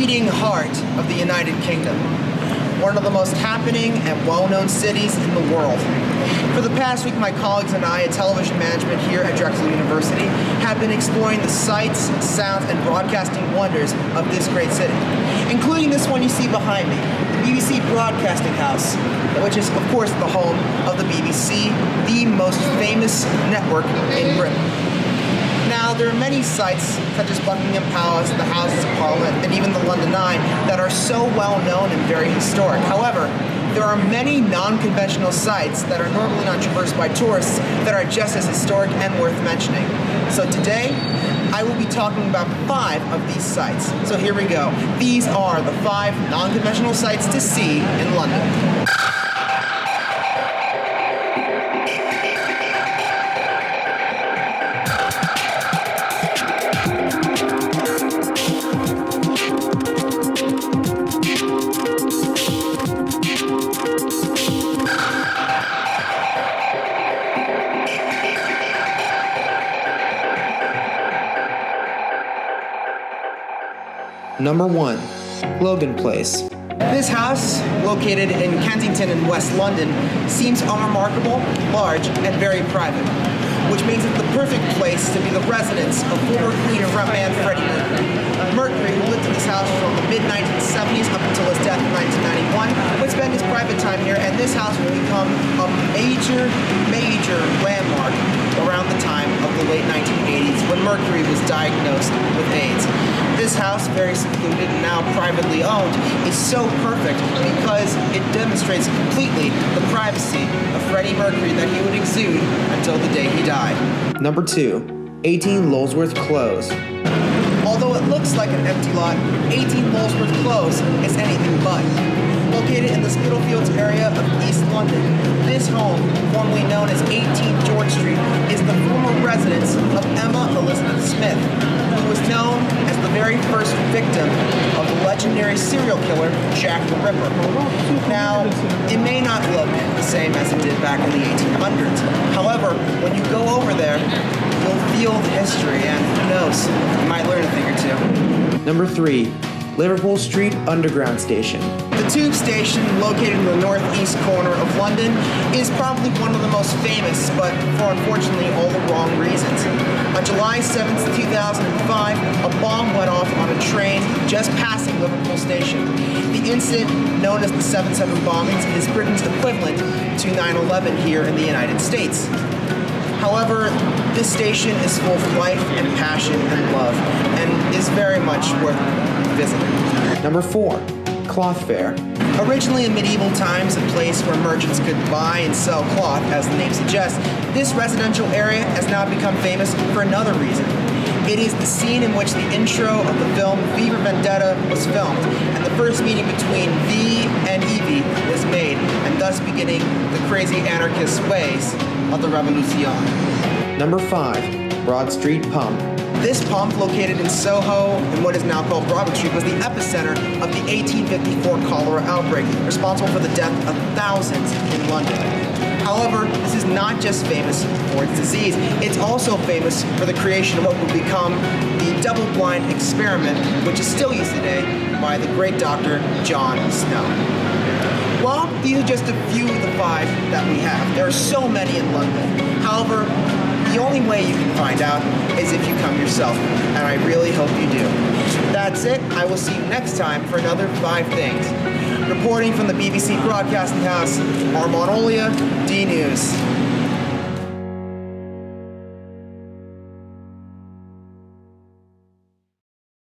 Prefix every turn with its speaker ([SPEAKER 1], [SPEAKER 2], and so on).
[SPEAKER 1] beating heart of the United Kingdom, one of the most happening and well-known cities in the world. For the past week, my colleagues and I at television management here at Drexel University have been exploring the sights, sounds, and broadcasting wonders of this great city, including this one you see behind me, the BBC Broadcasting House, which is, of course, the home of the BBC, the most famous network in Britain. Now, there are many sites, such as Buckingham Palace, the Houses of Parliament, and even the London Eye, that are so well known and very historic. However, there are many non-conventional sites that are normally not traversed by tourists that are just as historic and worth mentioning. So today, I will be talking about 5 of these sites. So here we go. These are the 5 non-conventional sites to see in London. Number 1, Logan Place. This house, located in Kensington in West London, seems unremarkable, large, and very private, which makes it the perfect place to be the residence of former Queen frontman Freddie Mercury. Mercury, who lived in this house from the mid-1970s up until his death in 1991, would spend his private time here, and this house will become a major landmark around the time of the late 1980s when Mercury was diagnosed with AIDS. This house, very secluded and now privately owned, is so perfect because it demonstrates completely the privacy of Freddie Mercury that he would exude until the day he died. Number 2, 18 Lulworth Close. Although it looks like an empty lot, 18 Lulworth Close is anything but. Located in the Spitalfields area of East London, this home, formerly known as 18 George Street, is the former residence of Emma Elizabeth Smith, who was known as the very first victim of the legendary serial killer Jack the Ripper. Now, it may not look the same as it did back in the 1800s. However, when you go over there, you'll feel the history, and who knows, you might learn a thing or two. Number 3, Liverpool Street Underground Station. The tube station, located in the northeast corner of London, is probably one of the most famous, but for unfortunately all the wrong reasons. On July 7th, 2005, a bomb went off on a train just passing Liverpool Station. The incident, known as the 7/7 bombings, is Britain's equivalent to 9/11 here in the United States. However, this station is full of life and passion and love, and is very much worth visiting. Number 4, Cloth Fair. Originally in medieval times, a place where merchants could buy and sell cloth, as the name suggests, this residential area has now become famous for another reason. It is the scene in which the intro of the film V for Vendetta was filmed, and the first meeting between V and Evie was made, and thus beginning the crazy anarchist ways of the Revolution. Number 5, Broad Street Pump. This pump, located in Soho, in what is now called Broadwick Street, was the epicenter of the 1854 cholera outbreak, responsible for the death of thousands in London. However, this is not just famous for its disease, it's also famous for the creation of what would become the double-blind experiment, which is still used today by the great Dr. John Snow. Well, these are just a few of the 5 that we have. There are so many in London. However, the only way you can find out is if you come yourself, and I really hope you do. That's it. I will see you next time for another 5 things. Reporting from the BBC Broadcasting House, Armon Owlia, D News.